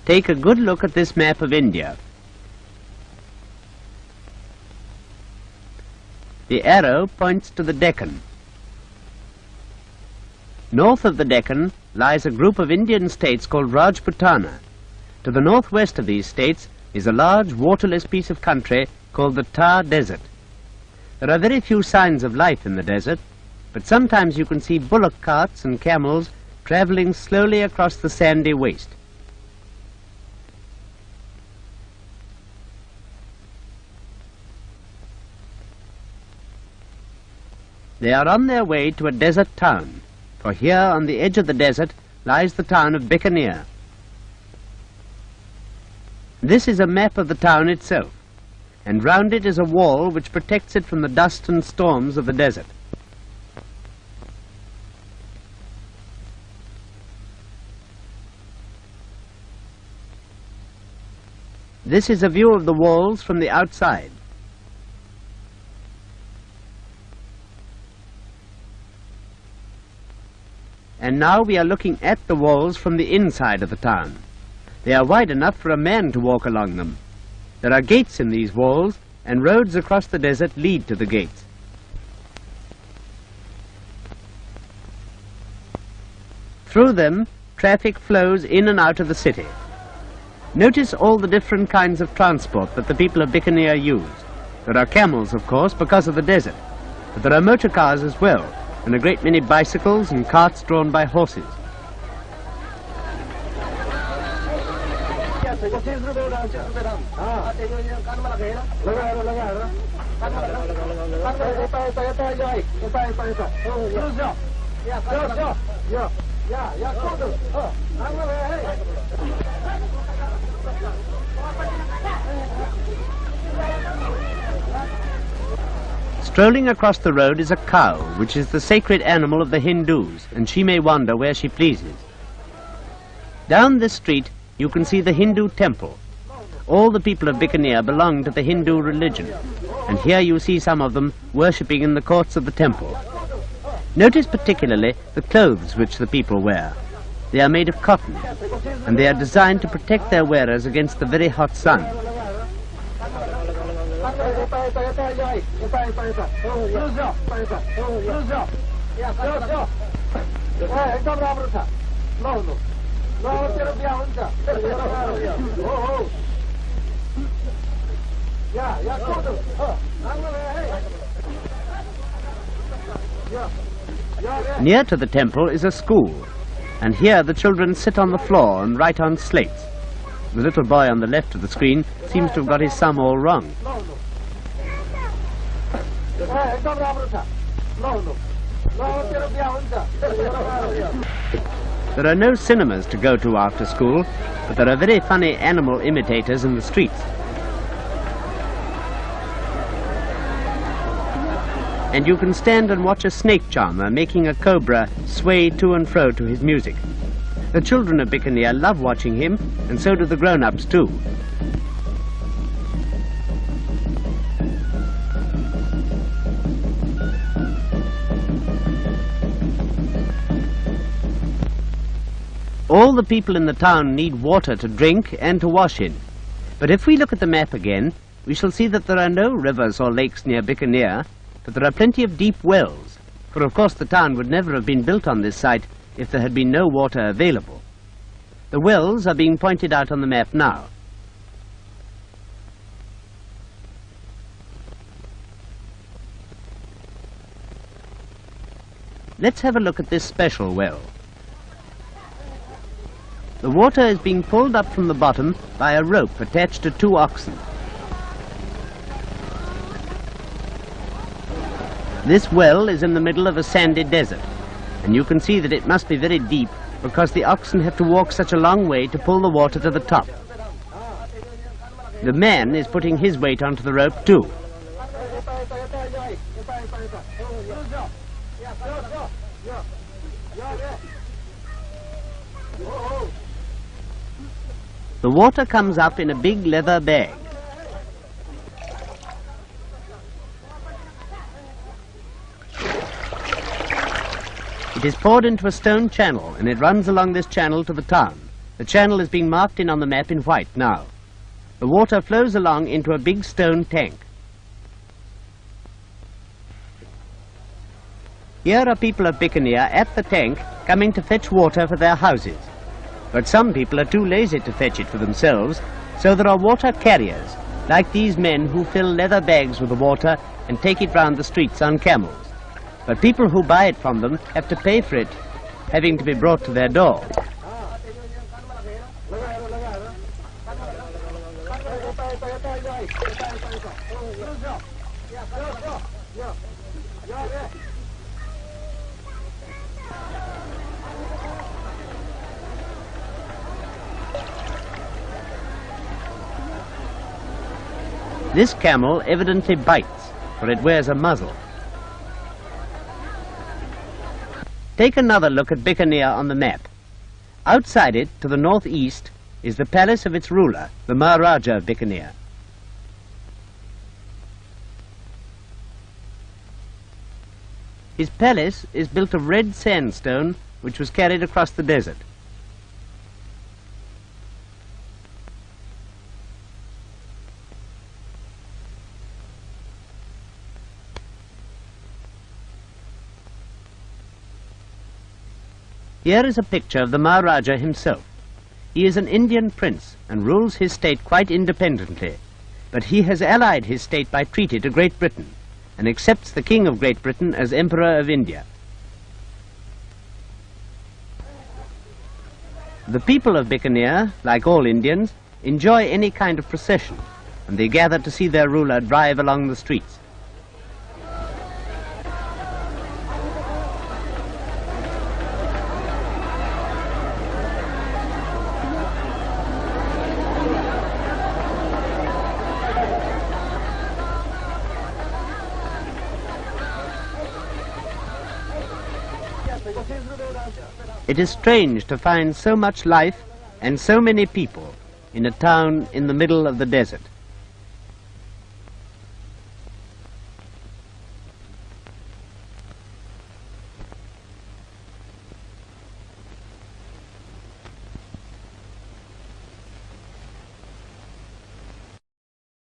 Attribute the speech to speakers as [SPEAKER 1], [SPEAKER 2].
[SPEAKER 1] Take a good look at this map of India. The arrow points to the Deccan. North of the Deccan lies a group of Indian states called Rajputana. To the northwest of these states is a large waterless piece of country called the Thar Desert. There are very few signs of life in the desert, but sometimes you can see bullock carts and camels traveling slowly across the sandy waste. They are on their way to a desert town, for here on the edge of the desert lies the town of Bikaner. This is a map of the town itself, and round it is a wall which protects it from the dust and storms of the desert. This is a view of the walls from the outside. And now we are looking at the walls from the inside of the town. They are wide enough for a man to walk along them. There are gates in these walls, and roads across the desert lead to the gates. Through them, traffic flows in and out of the city. Notice all the different kinds of transport that the people of Bikaner use. There are camels, of course, because of the desert, but there are motor cars as well, and a great many bicycles and carts drawn by horses. Strolling across the road is a cow, which is the sacred animal of the Hindus, and she may wander where she pleases. Down this street you can see the Hindu temple. All the people of Bikaner belong to the Hindu religion, and here you see some of them worshipping in the courts of the temple. Notice particularly the clothes which the people wear. They are made of cotton, and they are designed to protect their wearers against the very hot sun. Near to the temple is a school, and here the children sit on the floor and write on slates. The little boy on the left of the screen seems to have got his sum all wrong. There are no cinemas to go to after school, but there are very funny animal imitators in the streets. And you can stand and watch a snake charmer making a cobra sway to and fro to his music. The children of Bikaner love watching him, and so do the grown-ups too. All the people in the town need water to drink and to wash in. But if we look at the map again, we shall see that there are no rivers or lakes near Bikaner, but there are plenty of deep wells, for of course the town would never have been built on this site if there had been no water available. The wells are being pointed out on the map now. Let's have a look at this special well. The water is being pulled up from the bottom by a rope attached to 2 oxen. This well is in the middle of a sandy desert, and you can see that it must be very deep because the oxen have to walk such a long way to pull the water to the top. The man is putting his weight onto the rope too. The water comes up in a big leather bag. It is poured into a stone channel, and it runs along this channel to the town. The channel is being marked in on the map in white now. The water flows along into a big stone tank. Here are people of Bikaner at the tank coming to fetch water for their houses. But some people are too lazy to fetch it for themselves, so there are water carriers, like these men who fill leather bags with the water and take it round the streets on camels. But people who buy it from them have to pay for it, having to be brought to their door. This camel evidently bites, for it wears a muzzle. Take another look at Bikaner on the map. Outside it, to the northeast, is the palace of its ruler, the Maharaja of Bikaner. His palace is built of red sandstone, which was carried across the desert. Here is a picture of the Maharaja himself. He is an Indian prince and rules his state quite independently, but he has allied his state by treaty to Great Britain and accepts the King of Great Britain as Emperor of India. The people of Bikaner, like all Indians, enjoy any kind of procession, and they gather to see their ruler drive along the streets. It is strange to find so much life and so many people in a town in the middle of the desert.